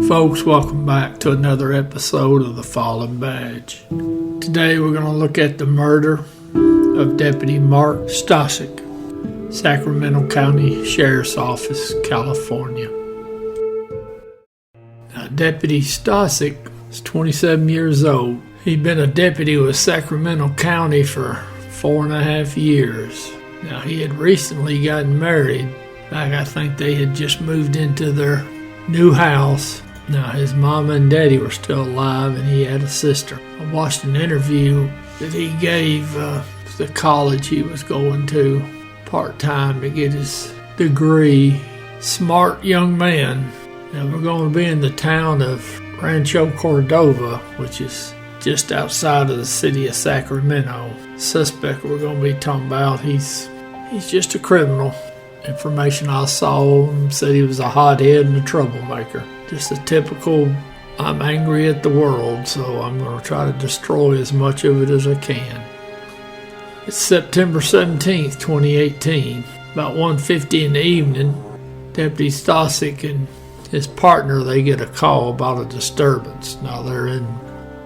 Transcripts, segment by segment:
Folks, welcome back to another episode of The Fallen Badge. Today we're going to look at the murder of Deputy Mark Stasyuk, Sacramento County Sheriff's Office, California. Now, Deputy Stasyuk is 27 years old. He'd been a deputy with Sacramento County for 4.5 years. Now, he had recently gotten married. I think they had just moved into their new house. Now, his mama and daddy were still alive, and he had a sister. I watched an interview that he gave the college he was going to part-time to get his degree. Smart young man. Now, we're going to be in the town of Rancho Cordova, which is just outside of the city of Sacramento. The suspect we're going to be talking about, he's just a criminal. Information I saw said he was a hothead and a troublemaker. Just a typical, I'm angry at the world, so I'm going to try to destroy as much of it as I can. It's September 17th, 2018. About 1:50 in the evening, Deputy Stasyuk and his partner, they get a call about a disturbance. Now, they're in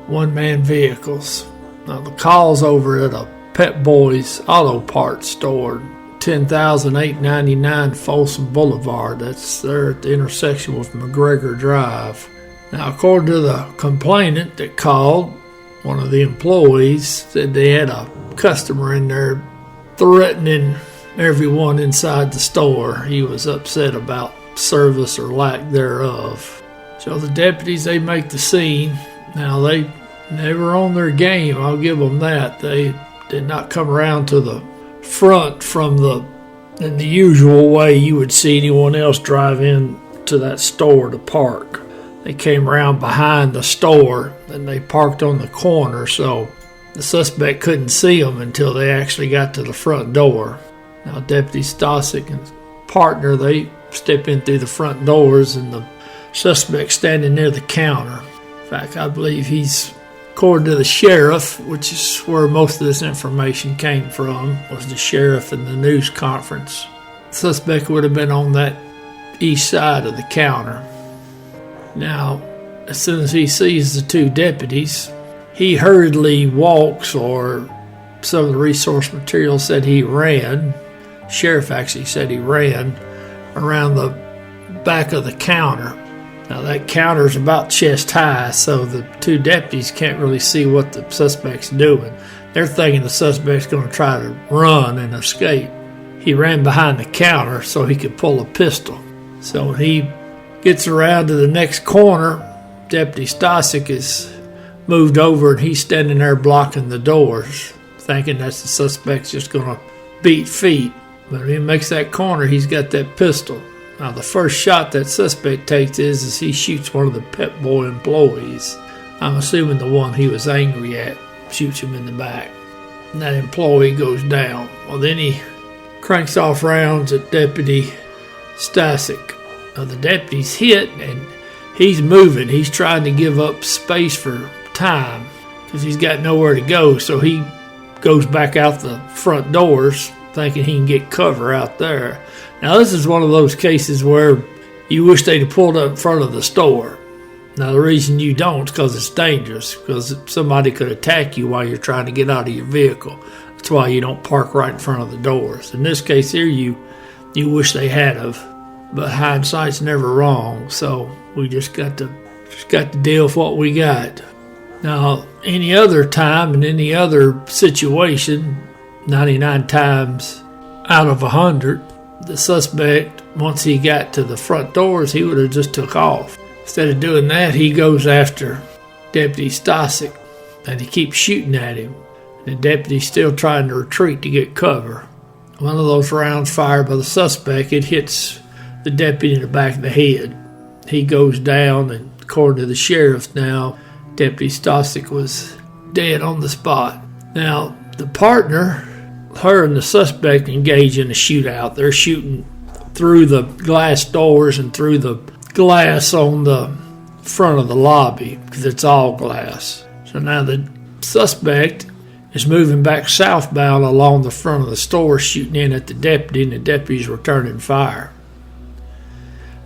one-man vehicles. Now, the call's over at a Pep Boys auto parts store, 10,899 Folsom Boulevard. That's there at the intersection with McGregor Drive. Now, according to the complainant that called, one of the employees said they had a customer in there threatening everyone inside the store. He was upset about service or lack thereof. So the deputies, they make the scene. Now, they were on their game, I'll give them that. They did not come around to the front in the usual way you would see anyone else drive in to that store to park. They came around behind the store and they parked on the corner, so the suspect couldn't see them until they actually got to the front door. Now, Deputy Stasyuk and his partner, they step in through the front doors, and the suspect standing near the counter. In fact, I believe he's, according to the sheriff, which is where most of this information came from, was the sheriff in the news conference. The suspect would have been on that east side of the counter. Now, as soon as he sees the two deputies, he hurriedly walks, or some of the resource material said he ran. Sheriff actually said he ran around the back of the counter. Now, that counter's about chest high, so the two deputies can't really see what the suspect's doing. They're thinking the suspect's going to try to run and escape. He ran behind the counter so he could pull a pistol. So when he gets around to the next corner, Deputy Stasyuk is moved over, and he's standing there blocking the doors, thinking that's the suspect's just going to beat feet. But when he makes that corner, he's got that pistol. Now, the first shot that suspect takes is he shoots one of the Pep Boy employees. I'm assuming the one he was angry at, shoots him in the back. And that employee goes down. Well, then he cranks off rounds at Deputy Stasyuk. Now, the deputy's hit, and he's moving. He's trying to give up space for time because he's got nowhere to go. So he goes back out the front doors, thinking he can get cover out there. Now, this is one of those cases where you wish they'd have pulled up in front of the store. Now, the reason you don't is because it's dangerous, because somebody could attack you while you're trying to get out of your vehicle. That's why you don't park right in front of the doors. In this case here, you wish they had of, but hindsight's never wrong, so we just got to deal with what we got. Now, any other time in any other situation, 99 times out of 100, the suspect, once he got to the front doors, he would have just took off. Instead of doing that, he goes after Deputy Stasyuk, and he keeps shooting at him. The deputy's still trying to retreat to get cover. One of those rounds fired by the suspect, it hits the deputy in the back of the head. He goes down, and according to the sheriff now, Deputy Stasyuk was dead on the spot. Now, the partner, her and the suspect engage in a shootout. They're shooting through the glass doors and through the glass on the front of the lobby because it's all glass. So now the suspect is moving back southbound along the front of the store, shooting in at the deputy, and the deputy's returning fire.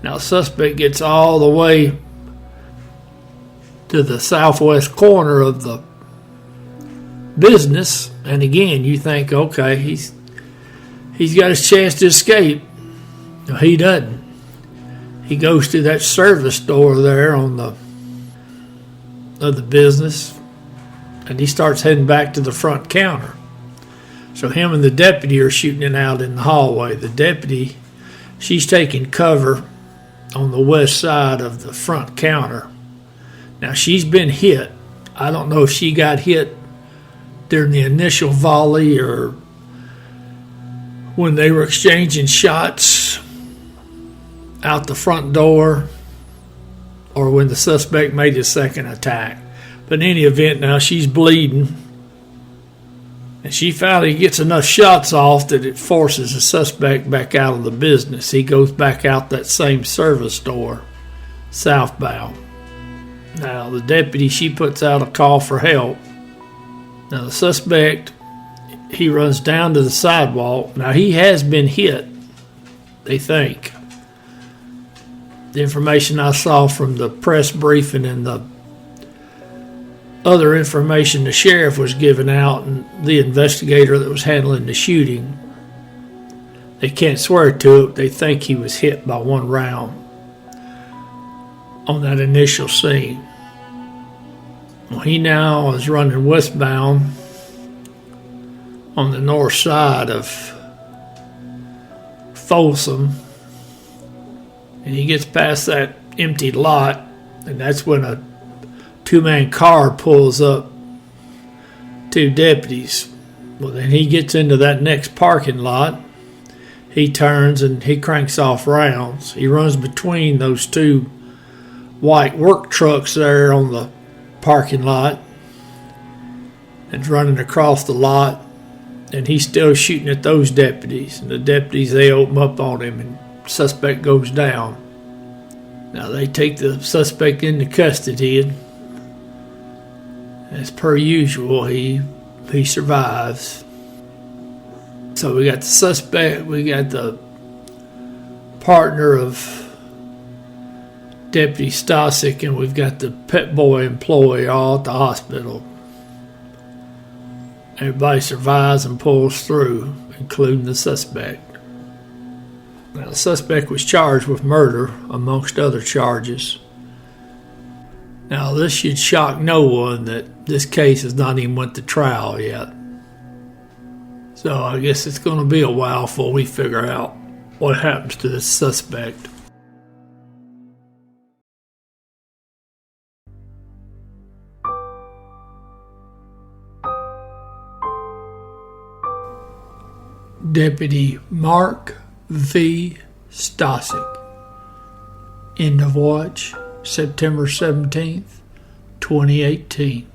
Now the suspect gets all the way to the southwest corner of the business, and again you think, okay, he's got his chance to escape. No, he doesn't. He goes to that service door there on the business, and he starts heading back to the front counter. So him and the deputy are shooting it out in the hallway. The deputy, she's taking cover on the west side of the front counter. Now she's been hit. I don't know if she got hit during the initial volley or when they were exchanging shots out the front door or when the suspect made his second attack. But in any event, now she's bleeding, and she finally gets enough shots off that it forces the suspect back out of the business. He goes back out that same service door, southbound. Now the deputy, she puts out a call for help. Now the suspect, he runs down to the sidewalk. Now he has been hit, they think. The information I saw from the press briefing and the other information the sheriff was giving out and the investigator that was handling the shooting, they can't swear to it. They think he was hit by one round on that initial scene. Well, he now is running westbound on the north side of Folsom, and he gets past that empty lot, and that's when a two-man car pulls up, two deputies. Well, then he gets into that next parking lot. He turns and he cranks off rounds. He runs between those two white work trucks there on the parking lot and running across the lot, and he's still shooting at those deputies. And the deputies, they open up on him, and the suspect goes down. Now they take the suspect into custody, and as per usual, he survives. So we got the suspect, we got the partner of Deputy Stasyuk, and we've got the pet boy employee all at the hospital. Everybody survives and pulls through, including the suspect. Now, the suspect was charged with murder, amongst other charges. Now, this should shock no one that this case has not even went to trial yet. So I guess it's going to be a while before we figure out what happens to this suspect. Deputy Mark V. Stasyuk. End of watch, September 17th, 2018.